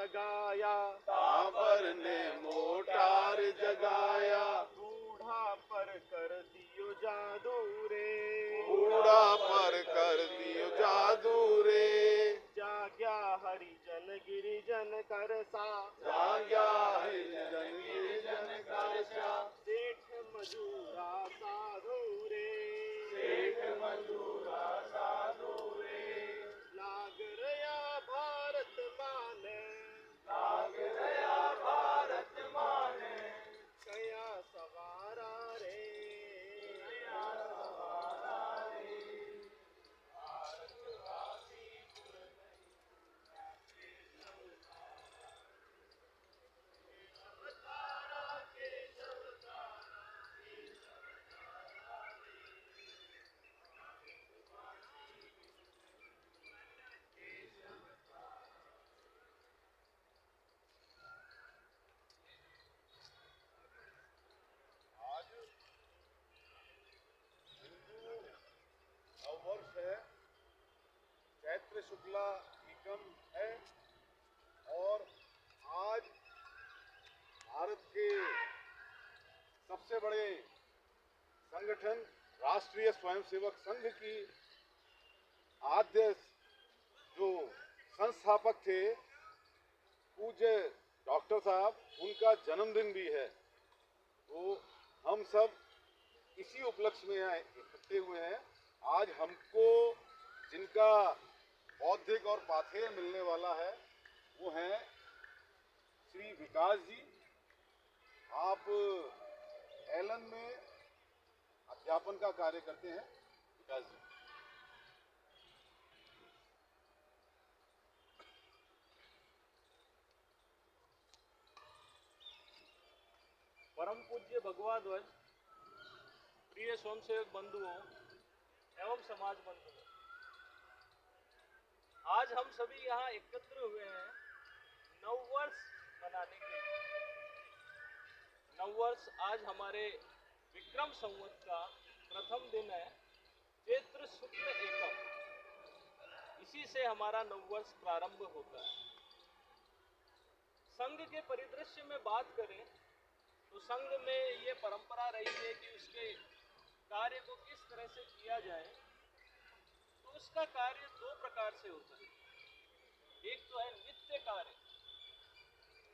जगाया, सांबर ने मोटार जगाया, बूढ़ा पर कर दियो जादू रे, बूढ़ा पर कर दियो जादू रे, जाग्या हरिजन गिरिजन करसा, जाग्या हरिजन गिरिजन करसा, सेठ मजूरा साधु रे, सेठ मजूरा साधु रे, लाग रया भारत माने, लाग रया भारत माने, कया सवारा रे, कया सवारा रे, आज हिंदू नववर्ष है, चैत्र शुक्ला एकम है और आज भारत के सबसे बड़े संगठन राष्ट्रीय स्वयंसेवक संघ की आद्य जो संस्थापक थे पूज्य डॉक्टर साहब, उनका जन्मदिन भी है। तो हम सब इसी उपलक्ष्य में इकट्ठे हुए हैं। आज हमको जिनका बौद्धिक और पाथेय मिलने वाला है वो हैं श्री विकास जी। आप एलन में अध्यापन का कार्य करते हैं। विकास जी, परम पूज्य भगवा ध्वज, प्रिय स्वयंसेवक बंधुओं एवं समाज बंधुओं, आज हम सभी यहाँ एकत्र हुए हैं नववर्ष मनाने के लिए। नववर्ष आज हमारे विक्रम संवत का प्रथम दिन है, चैत्र शुक्ल एकम। इसी से हमारा नववर्ष प्रारंभ होता है। संघ के परिदृश्य में बात करें तो संघ में ये परंपरा रही है कि उसके कार्य को किस तरह से किया जाए। तो उसका कार्य दो प्रकार से होता है, एक तो है नित्य कार्य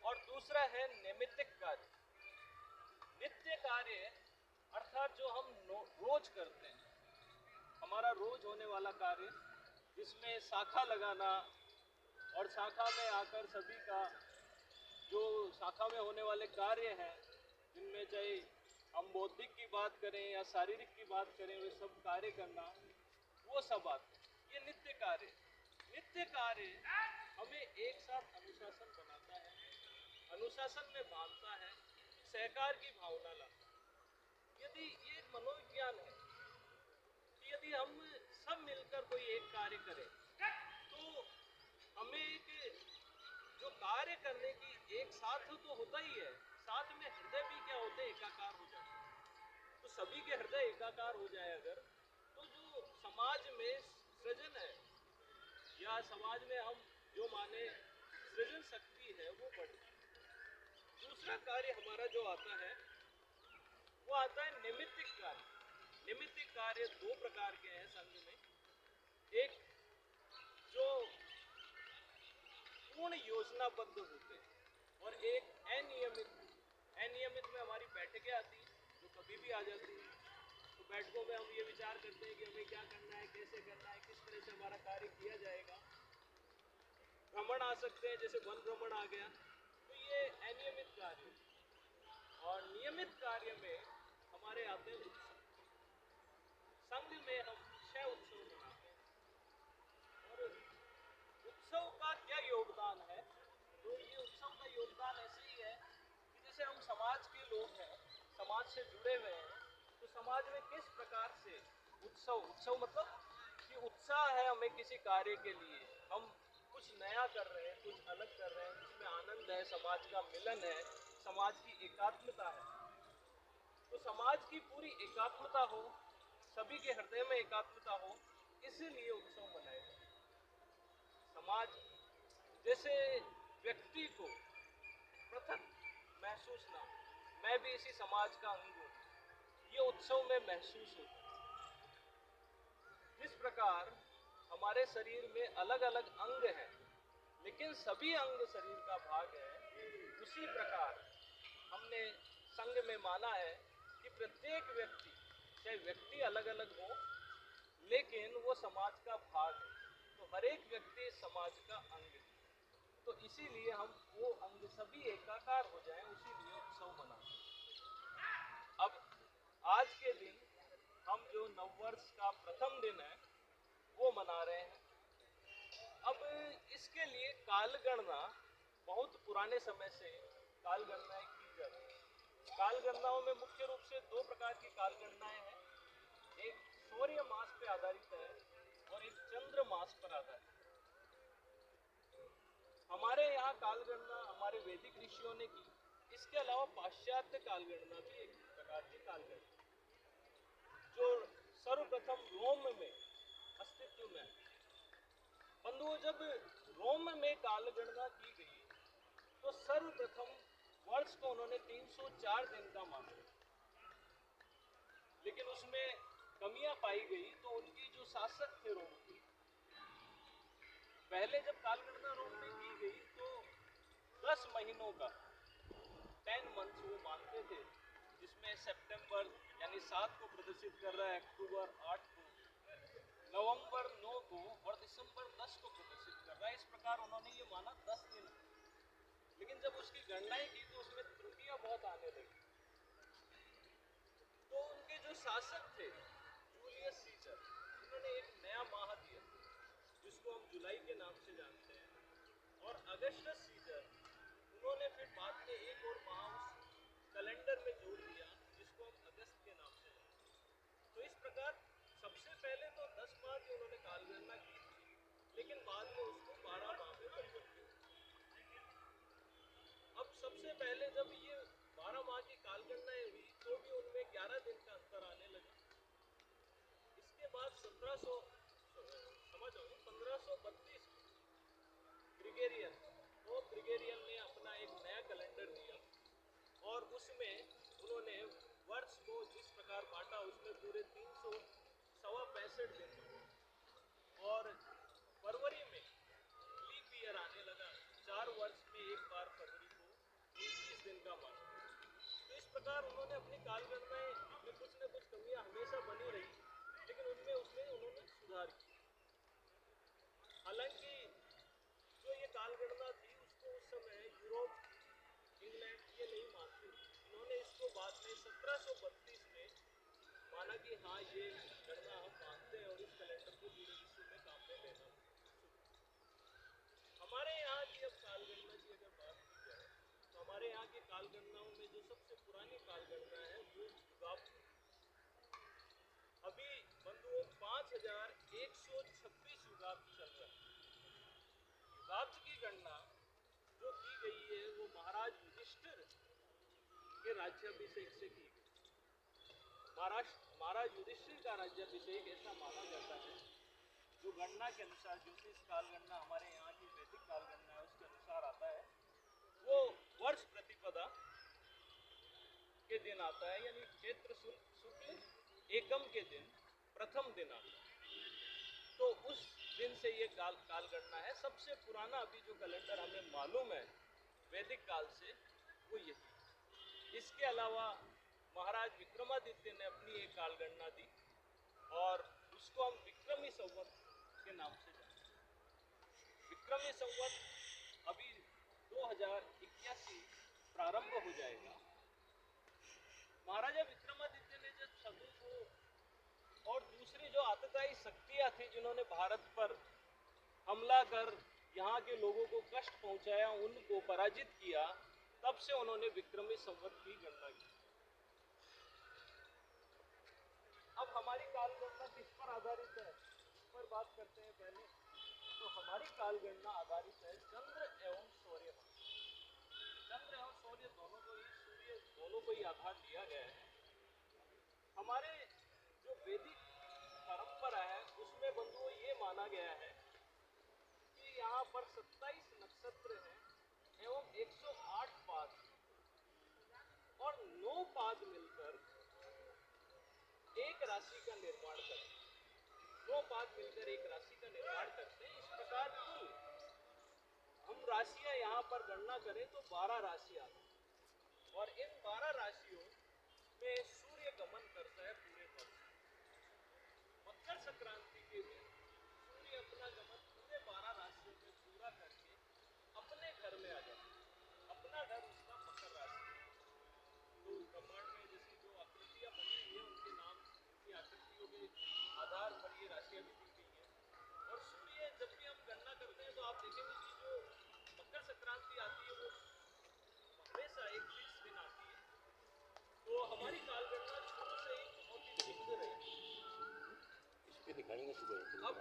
और दूसरा है नैमित्तिक कार्य। नित्य कार्य अर्थात जो हम रोज करते हैं, हमारा रोज होने वाला कार्य, जिसमें शाखा लगाना और शाखा में आकर सभी का जो शाखा में होने वाले कार्य हैं, जिनमें चाहे हम बौद्धिक की बात करें या शारीरिक की बात करें, वे सब कार्य करना, वो सब आते हैं। ये नित्य कार्य। नित्य कार्य हमें एक साथ अनुशासन बनाता है, अनुशासन में बांधता है, सहकार की भावना लाता है। यदि ये एक मनोविज्ञान है कि यदि हम सब मिलकर कोई एक कार्य करें तो हमें एक जो कार्य करने की एक साथ तो होता ही है, साथ में हृदय भी क्या होते हैं, एकाकार हो जाते हैं। तो सभी के हृदय एकाकार हो जाए अगर, तो जो समाज में सृजन है या समाज में हम जो माने सृजन शक्ति है वो बढ़ती है। दूसरा कार्य हमारा जो आता है वो आता है नैमित्तिक कार्य। नैमित्तिक कार्य दो प्रकार के हैं संघ में, एक जो पूर्ण योजनाबद्ध होते हैं और एक अनियमित। अनियमित में हमारी बैठकें आती हैं जो कभी भी आ जाती हैं। तो बैठकों में हम ये विचार करते हैं कि हमें क्या करना है, कैसे करना है, किस तरह से हमारा कार्य किया जाएगा। भ्रमण आ सकते हैं, जैसे वन भ्रमण आ गया, तो ये अनियमित कार्य। और नियमित कार्य में हमारे आते हैं उत्सव। संघ में हम 6 उत्सव मनाते हैं और उत्सव का क्या योगदान है, तो ये उत्सव का योगदान ऐसे ही है कि जैसे हम समाज के लोग हैं, समाज से जुड़े हुए हैं, तो समाज में किस प्रकार से उत्सव मतलब कि उत्साह है हमें किसी कार्य के लिए, हम कुछ नया कर रहे हैं, कुछ अलग कर रहे हैं, जिसमें आनंद है, समाज का मिलन है, समाज की एकात्मता है। तो समाज की पूरी एकात्मता हो, सभी के हृदय में एकात्मता हो, इसीलिए उत्सव मनाए जाते हैं। समाज जैसे व्यक्ति को पृथक महसूस ना हो, मैं भी इसी समाज का अंग हूँ, ये उत्सव में महसूस होता है। जिस प्रकार हमारे शरीर में अलग अलग अंग हैं, लेकिन सभी अंग शरीर का भाग है, उसी प्रकार हमने संघ में माना है कि प्रत्येक व्यक्ति, चाहे व्यक्ति अलग अलग हो, लेकिन वो समाज का भाग है, तो हर एक व्यक्ति समाज का अंग है। तो इसीलिए हम वो अंग सभी एकाकार हो जाएं, उसीलिए उत्सव मनाते हैं। अब आज के दिन हम जो नववर्ष का प्रथम दिन है वो मना रहे हैं। अब इसके लिए कालगणना, बहुत पुराने समय से कालगणनाएं की जाती हैं। कालगणनाओं में मुख्य रूप से दो प्रकार की कालगणनाएं हैं, एक सूर्य मास पे आधारित है और एक चंद्र मास पर आधारित है। हमारे यहाँ कालगणना हमारे वैदिक ऋषियों ने की। इसके अलावा पाश्चात्य कालगणना भी एक प्रकार की कालगणना जो सर्वप्रथम रोम में अस्तित्व में है। बंधुओं, जब रोम में कालगणना की गई तो सर्वप्रथम वर्ष को उन्होंने 304 दिन का माना, लेकिन उसमें कमियां पाई गई। तो उनकी जो शासक थे रोम के, पहले जब कालगणना रोम में की गई तो 10 महीनों का 10 मंथ्स वो मानते थे, जिसमें सितंबर यानी 7 को प्रदर्शित कर रहा है, अक्टूबर 8 को, नवंबर 9 को और दिसंबर 10 को प्रदर्शित कर रहा है। इस प्रकार उन्होंने ये माना 10 दिन। लेकिन जब उसकी गणनाएं की तो उसमें त्रुटियां बहुत आने लगी। तो उनके जो शासक थे जूलियस सीजर, उन्होंने एक नया माह दिया जिसको हम जुलाई के नाम से जानते हैं, और अगस्टस सीजर, उन्होंने फिर बाद में एक और माह उस कैलेंडर में जोड़ दिया जिसको हम अगस्त के नाम से जानते हैं। तो इस प्रकार सबसे पहले तो 10 माह की उन्होंने कालगणना की थी, लेकिन बाद में उसको 12 माह में परिवर्तित किया। अब सबसे पहले जब ये 12 माह की कालगणनाएं हुई तो भी उनमें 11 दिन का अंतर आने लगा। इसके बाद 1532 ग्रिगोरियन, तो ग्रिगोरियन ने अपना एक नया कैलेंडर दिया और उसमें उन्होंने वर्ष को जिस प्रकार बांटा, उसमें पूरे 365 दिन, और फरवरी में लीप ईयर आने लगा, 4 वर्ष में एक बार फरवरी को 29 दिन का माना। तो इस प्रकार उन्होंने अपनी कालगणनाएं में कुछ न कुछ कमियां हमेशा बनी रही, लेकिन उसमें उन्होंने सुधार किया। हालांकि जो ये कालगणना थी उसको उस समय यूरोप, इंग्लैंड ये नहीं मानते। इन्होंने इसको बाद में 1732 में माना कि हाँ, ये गणना हम मानते हैं और इस कैलेंडर को पूरे विश्व में काम में लेना। हमारे यहाँ की अब कालगणना की अगर बात की जाए तो हमारे यहाँ की कालगणनाओं में जो सबसे पुरानी कालगणना है वो युगाब्द। अभी बंधुओं 5126 युगाब्द चल रहा है। युगाब्द की गणना जो की गई है वो महाराज युधिष्ठिर के राज्याभिषेक से की गई। महाराज युधिष्ठिर का राज्याभिषेक ऐसा माना जाता है, जो गणना के अनुसार, जो इस कालगणना हमारे यहाँ की वैदिक कालगणना है उसके अनुसार आता है, वो वर्ष प्रतिपदा के दिन आता है, यानी चैत्र शुक्ल एकम के दिन प्रथम दिन आता है। तो उस दिन से ये कालगणना है। सबसे पुराना अभी जो कैलेंडर हमें मालूम है वैदिक काल से वो यही। इसके अलावा महाराज विक्रमादित्य ने अपनी एक कालगणना दी और उसको हम विक्रमी संवत के नाम से जानते हैं। विक्रमी संवत अभी 2081 प्रारंभ हो जाएगा। महाराजा विक्रमादित्य ने जब शगु को और दूसरी जो आतताई शक्तियां थी जिन्होंने भारत पर हमला कर यहाँ के लोगों को कष्ट पहुंचाया, उनको पराजित किया, तब से उन्होंने विक्रमी संवत की गणना की। अब हमारी कालगणना किस पर आधारित है, इस पर बात करते हैं पहले। तो हमारी कालगणना आधारित है चंद्र एवं सूर्य पर। चंद्र एवं सूर्य दोनों को ही आधार दिया गया है। हमारे जो वैदिक परंपरा है उसमें बंधुओं ये माना गया है कि यहाँ पर 27 नक्षत्र हैं एवं 108 पाद और 9 पाद मिलकर एक राशि का निर्माण करते हैं। 9 पाद मिलकर एक राशि का निर्माण करते हैं। इस प्रकार कुल हम राशियां यहाँ पर गणना करें तो 12 राशियां और इन 12 राशियों में सूर्य गमन करता है पूरे वर्ष। मकर संक्रांति के दिन सूर्य अपना गमन पूरे 12 राशियों में पूरा करके अपने घर में आ जाता है। अपना घर उसका मकर राशि है। तो ब्रह्मांड में जैसी जो आकृतियां बनी हुई है उनके नाम, उनकी आकृतियों के आधार पर ये राशियां भी दी गई है। और सूर्य जब भी हम गणना करते हैं तो आप देखेंगे कि जो मकर संक्रांति आती है वो हमेशा एक फिक्स दिन आती है। तो हमारी काल गणना शुरू से ही बहुत ही शुद्ध रही। अब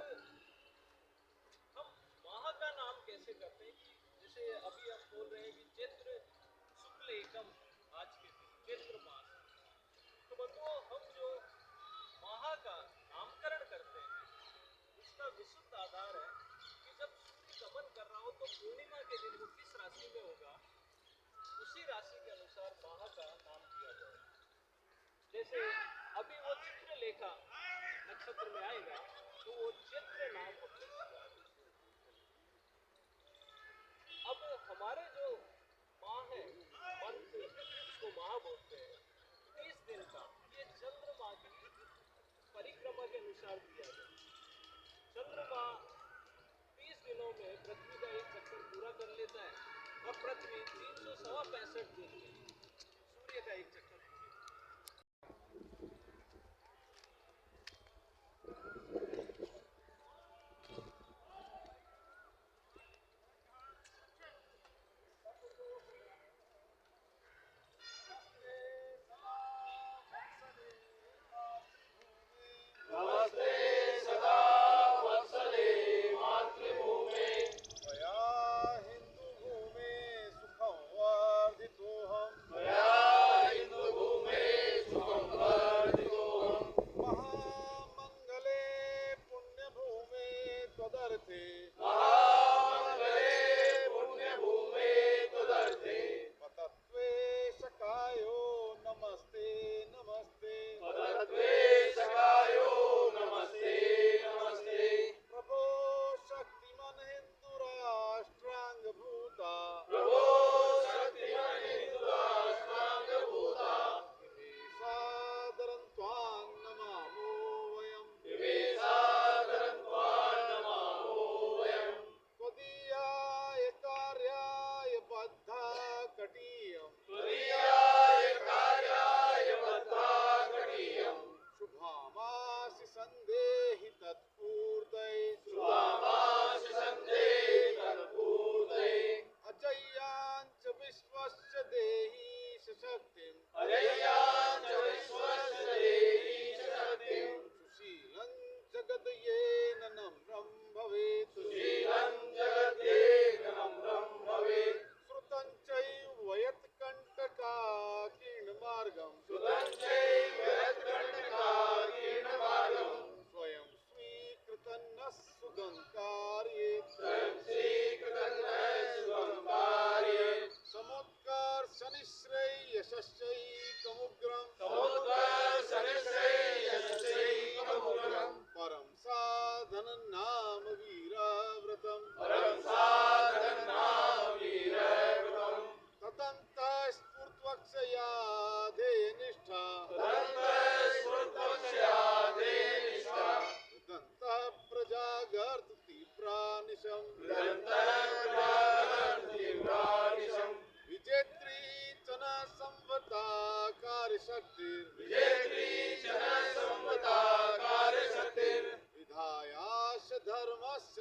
हम माह का नाम कैसे करते हैं कि जैसे अभी हम बोल रहे हैं कि चैत्र शुक्ल एकम आज के दिन चैत्र मास। तो बंधुओं हम जो माह का नामकरण करते हैं उसका विशुद्ध आधार है कि जब सूर्य गमन कर रहा हो तो पूर्णिमा के दिन वो किस राशि में होगा उसी राशि के अनुसार माह का नाम दिया जाए। जैसे अभी वो चित्रलेखा नक्षत्र में आएगा तो वो चैत्र नाम होगा। अब हमारे जो माह है मंथ उसको माह बोलते हैं 30 दिन का, ये चंद्रमा की परिक्रमा के अनुसार दिया गया। चंद्रमा 30 दिनों में पृथ्वी का एक चक्कर पूरा कर लेता है और पृथ्वी 365 दिन में सूर्य का एक चक्कर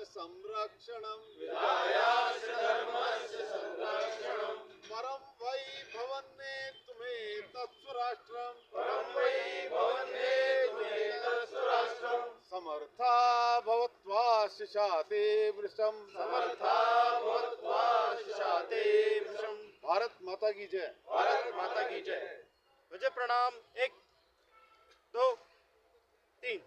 संरक्षणं परम वै भवन्ने तुम्हें तत्स्वराष्ट्रं समर्था भवत्वा शिशाते वृषं भारत माता की जय। मुझे प्रणाम। 1 2 3।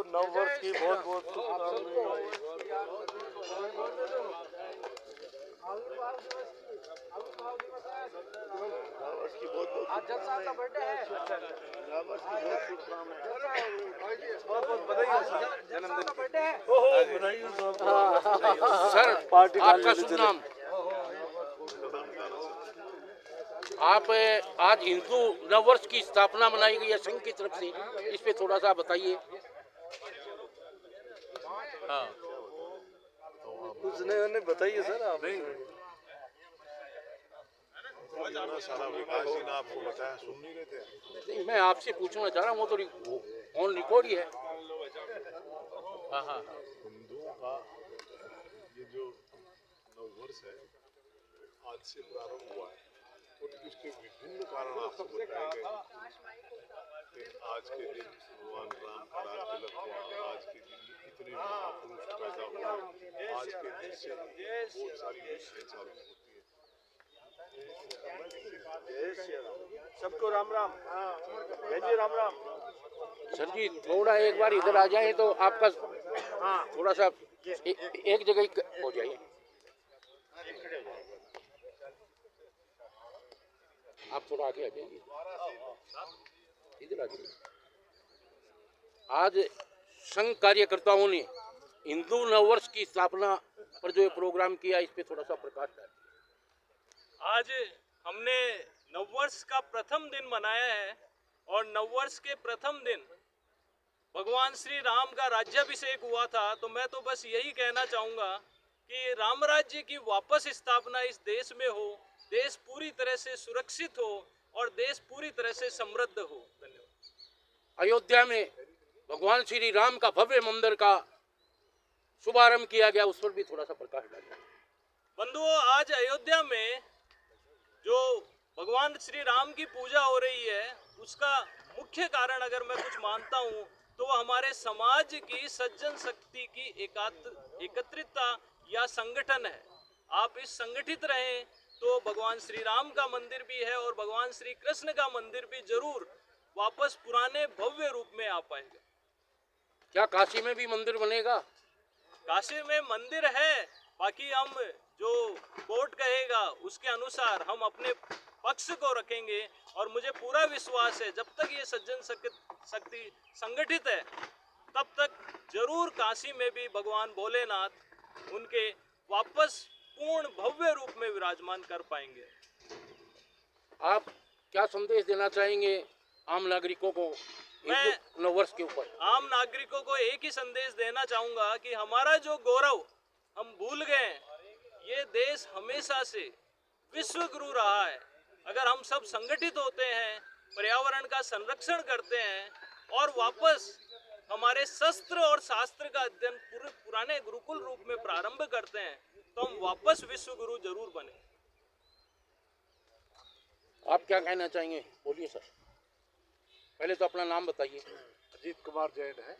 नव वर्ष की बहुत बहुत शुभकामनाएं। नववर्ष की बहुत बहुत सर पार्टी आपका शुभ नाम। आप आज हिंदू नववर्ष की स्थापना मनाई गई है संघ की तरफ से, इस पे थोड़ा सा बताइए। हाँ कुछ नहीं बताइए सर आप। सारा विकास जी ने आपको बताया, सुन नहीं रहे थे? नहीं, मैं आपसे पूछना चाह रहा हूँ, वो तो ऑन रिकॉर्ड ही है। हाँ हाँ, हिंदुओं का ये जो नववर्ष है आज से प्रारंभ हुआ है और इसके विभिन्न कारण आपको बताए गए। आज के दिन भगवान राम का राज्य तिलक हुआ, आज के दिन इतने महापुरुष पैदा हुए, आज के दिन से बहुत सारी विषय चालू होती है। सबको राम राम। जी राम राम। सर जी थोड़ा एक बार इधर आ जाए तो आपका थोड़ा सा एक जगह ही हो जाइए। आप थोड़ा आगे आ जाइए, इधर आ जाइए। आज संघ कार्यकर्ताओं ने हिंदू नववर्ष की स्थापना पर जो ये प्रोग्राम किया, इस पे थोड़ा सा प्रकाश डालिए। आज हमने नववर्ष का प्रथम दिन मनाया है और नववर्ष के प्रथम दिन भगवान श्री राम का राज्याभिषेक हुआ था। तो मैं तो बस यही कहना चाहूँगा कि राम राज्य की वापस स्थापना इस देश में हो, देश पूरी तरह से सुरक्षित हो और देश पूरी तरह से समृद्ध हो। धन्यवाद। अयोध्या में भगवान श्री राम का भव्य मंदिर का शुभारंभ किया गया, उस पर भी थोड़ा सा प्रकाश डालिए। बंधुओं, आज अयोध्या में जो भगवान श्री राम की पूजा हो रही है, उसका मुख्य कारण अगर मैं कुछ मानता हूँ तो वो हमारे समाज की सज्जन शक्ति की एकत्रितता या संगठन है। आप इस संगठित रहें तो भगवान श्री राम का मंदिर भी है और भगवान श्री कृष्ण का मंदिर भी जरूर वापस पुराने भव्य रूप में आ पाएगा। क्या काशी में भी मंदिर बनेगा? काशी में मंदिर है, बाकी हम जो कोर्ट कहेगा उसके अनुसार हम अपने पक्ष को रखेंगे और मुझे पूरा विश्वास है जब तक ये सज्जन शक्ति संगठित है तब तक जरूर काशी में भी भगवान भोलेनाथ उनके वापस पूर्ण भव्य रूप में विराजमान कर पाएंगे। आप क्या संदेश देना चाहेंगे आम नागरिकों को हिंदू नववर्ष के ऊपर? आम नागरिकों को एक ही संदेश देना चाहूँगा कि हमारा जो गौरव हम भूल गए, ये देश हमेशा से विश्व गुरु रहा है। अगर हम सब संगठित होते हैं, पर्यावरण का संरक्षण करते हैं और वापस हमारे शस्त्र और शास्त्र का अध्ययन पुराने गुरुकुल रूप में प्रारंभ करते हैं तो हम वापस विश्व गुरु जरूर बने। आप क्या कहना चाहेंगे? बोलिए सर, पहले तो अपना नाम बताइए। अजीत कुमार जैन है।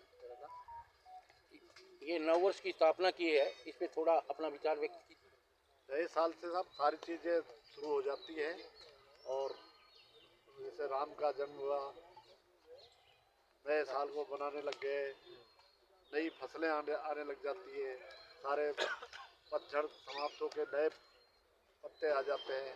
ये नववर्ष की स्थापना की है, इस पे थोड़ा अपना विचार व्यक्त कीजिए। नए साल से सब सारी चीज़ें शुरू हो जाती हैं और जैसे राम का जन्म हुआ, नए साल को बनाने लग गए, नई फसलें आने लग जाती है, सारे पतझड़ समाप्त होकर नए पत्ते आ जाते हैं।